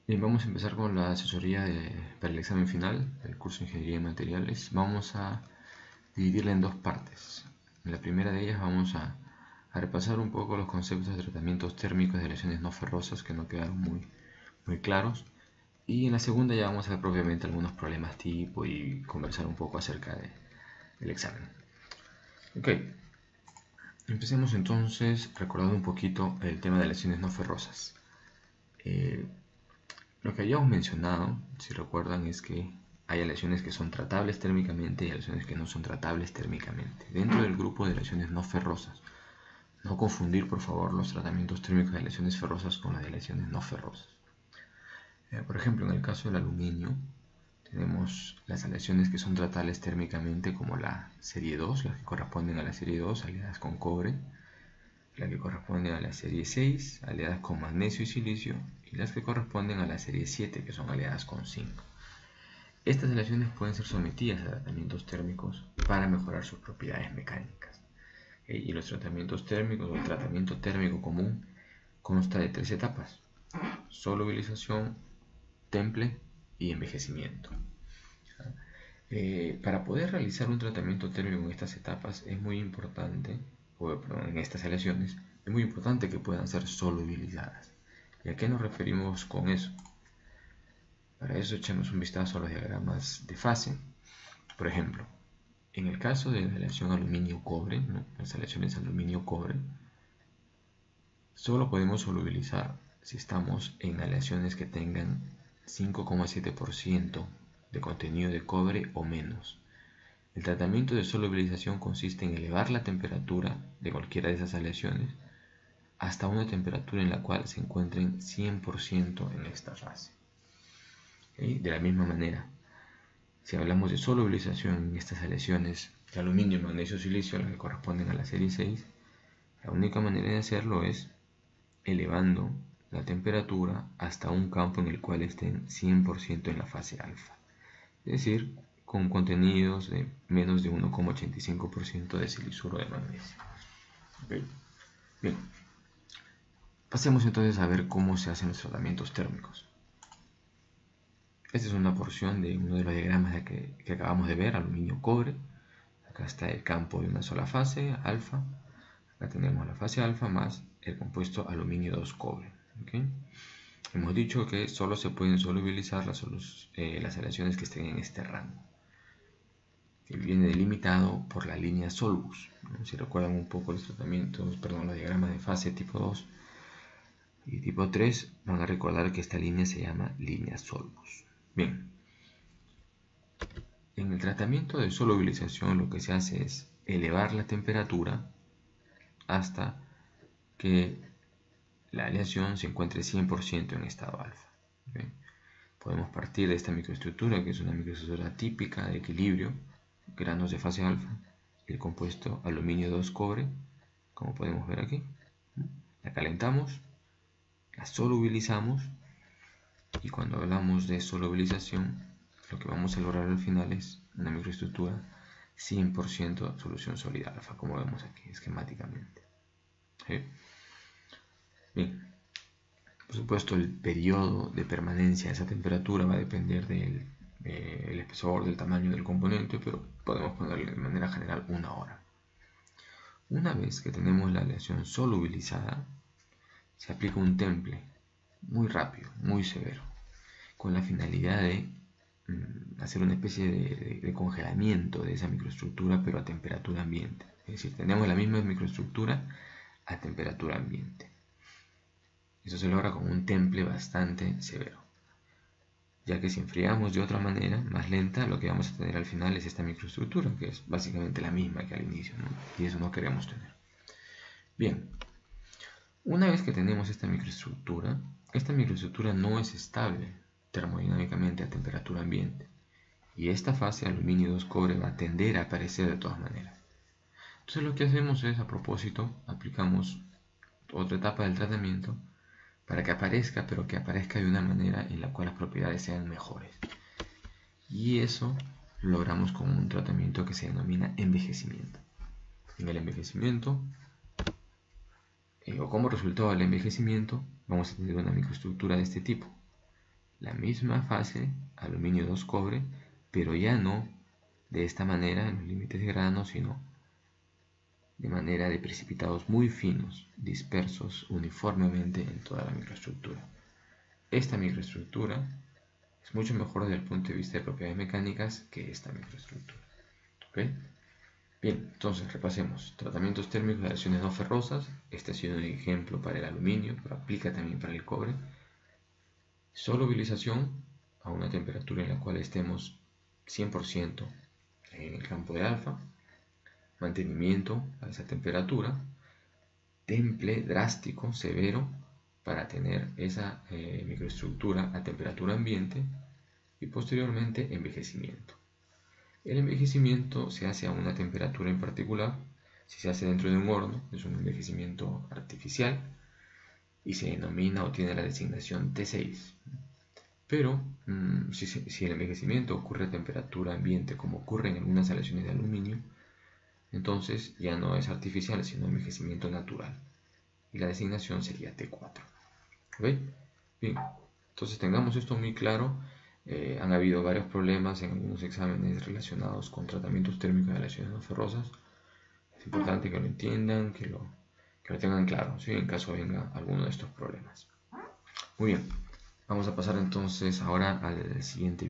Bien, vamos a empezar con la asesoría para el examen final del curso de Ingeniería de Materiales. Vamos a dividirla en dos partes. En la primera de ellas vamos a repasar un poco los conceptos de tratamientos térmicos de aleaciones no ferrosas que no quedaron muy claros. Y en la segunda ya vamos a ver propiamente algunos problemas tipo y conversar un poco acerca del examen. Ok, empecemos entonces recordando un poquito el tema de aleaciones no ferrosas. Eh, Lo que habíamos mencionado, si recuerdan, es que hay aleaciones que son tratables térmicamente y aleaciones que no son tratables térmicamente. Dentro del grupo de aleaciones no ferrosas, no confundir por favor los tratamientos térmicos de aleaciones ferrosas con las de aleaciones no ferrosas. Por ejemplo, en el caso del aluminio, tenemos las aleaciones que son tratables térmicamente como la serie 2, las que corresponden a la serie 2 aliadas con cobre, la que corresponde a la serie 6, aliadas con magnesio y silicio, y las que corresponden a la serie 7, que son aliadas con zinc. Estas aleaciones pueden ser sometidas a tratamientos térmicos para mejorar sus propiedades mecánicas. Y los tratamientos térmicos o el tratamiento térmico común consta de tres etapas: solubilización, temple y envejecimiento. Para poder realizar un tratamiento térmico en estas etapas es muy importante, en estas aleaciones, es muy importante que puedan ser solubilizadas. ¿Y a qué nos referimos con eso? Para eso echemos un vistazo a los diagramas de fase. Por ejemplo, en el caso de la aleación aluminio-cobre, ¿no? Las aleaciones aluminio-cobre, solo podemos solubilizar si estamos en aleaciones que tengan 5,7% de contenido de cobre o menos. El tratamiento de solubilización consiste en elevar la temperatura de cualquiera de esas aleaciones hasta una temperatura en la cual se encuentren 100% en esta fase. ¿Okay? De la misma manera, si hablamos de solubilización en estas aleaciones de aluminio, magnesio, silicio, las que corresponden a la serie 6, la única manera de hacerlo es elevando la temperatura hasta un campo en el cual estén 100% en la fase alfa, es decir, con contenidos de menos de 1,85% de silicuro de magnesio. Okay. Bien, pasemos entonces a ver cómo se hacen los tratamientos térmicos. Esta es una porción de uno de los diagramas que acabamos de ver, aluminio-cobre. Acá está el campo de una sola fase, alfa. Acá tenemos la fase alfa más el compuesto aluminio 2 cobre. ¿Okay? Hemos dicho que solo se pueden solubilizar las aleaciones que estén en este rango, que viene delimitado por la línea Solbus, ¿no? Si recuerdan un poco los diagramas de fase tipo 2 y tipo 3, van a recordar que esta línea se llama línea Solbus. Bien, en el tratamiento de solubilización lo que se hace es elevar la temperatura hasta que la aleación se encuentre 100% en estado alfa. ¿Okay? Podemos partir de esta microestructura, que es una microestructura típica de equilibrio, granos de fase alfa, el compuesto aluminio 2 cobre, como podemos ver aquí. La calentamos, la solubilizamos, y cuando hablamos de solubilización, lo que vamos a lograr al final es una microestructura 100% solución sólida alfa, como vemos aquí esquemáticamente. ¿Sí? Bien, por supuesto el periodo de permanencia de esa temperatura va a depender del espesor, del tamaño del componente, pero podemos ponerle de manera general 1 hora. Una vez que tenemos la aleación solubilizada, se aplica un temple muy rápido, muy severo, con la finalidad de hacer una especie de congelamiento de esa microestructura, pero a temperatura ambiente. Es decir, tenemos la misma microestructura a temperatura ambiente. Eso se logra con un temple bastante severo, ya que si enfriamos de otra manera, más lenta, lo que vamos a tener al final es esta microestructura, que es básicamente la misma que al inicio, ¿no? Y eso no queremos tener. Bien, una vez que tenemos esta microestructura no es estable termodinámicamente a temperatura ambiente, y esta fase aluminio 2 cobre va a tender a aparecer de todas maneras. Entonces lo que hacemos es, a propósito, aplicamos otra etapa del tratamiento para que aparezca, pero que aparezca de una manera en la cual las propiedades sean mejores. Y eso lo logramos con un tratamiento que se denomina envejecimiento. En el envejecimiento, o como resultado del envejecimiento, vamos a tener una microestructura de este tipo. la misma fase, aluminio 2 cobre, pero ya no de esta manera en los límites de grano, sino de manera de precipitados muy finos, dispersos uniformemente en toda la microestructura. Esta microestructura es mucho mejor desde el punto de vista de propiedades mecánicas que esta microestructura. ¿Okay? Bien, entonces repasemos. Tratamientos térmicos de aleaciones no ferrosas. Este ha sido un ejemplo para el aluminio, pero aplica también para el cobre. Solubilización a una temperatura en la cual estemos 100% en el campo de alfa. Mantenimiento a esa temperatura. Temple drástico, severo, para tener esa microestructura a temperatura ambiente. Y posteriormente envejecimiento. El envejecimiento se hace a una temperatura en particular. Si se hace dentro de un horno, es un envejecimiento artificial y se denomina o tiene la designación T6. Pero si el envejecimiento ocurre a temperatura ambiente, como ocurre en algunas aleaciones de aluminio, entonces ya no es artificial, sino envejecimiento natural. Y la designación sería T4. ¿Ok? Bien, entonces tengamos esto muy claro. Han habido varios problemas en algunos exámenes relacionados con tratamientos térmicos de aleaciones no ferrosas. Es importante que lo entiendan, que lo tengan claro, ¿sí? En caso venga alguno de estos problemas. Muy bien, vamos a pasar entonces ahora al siguiente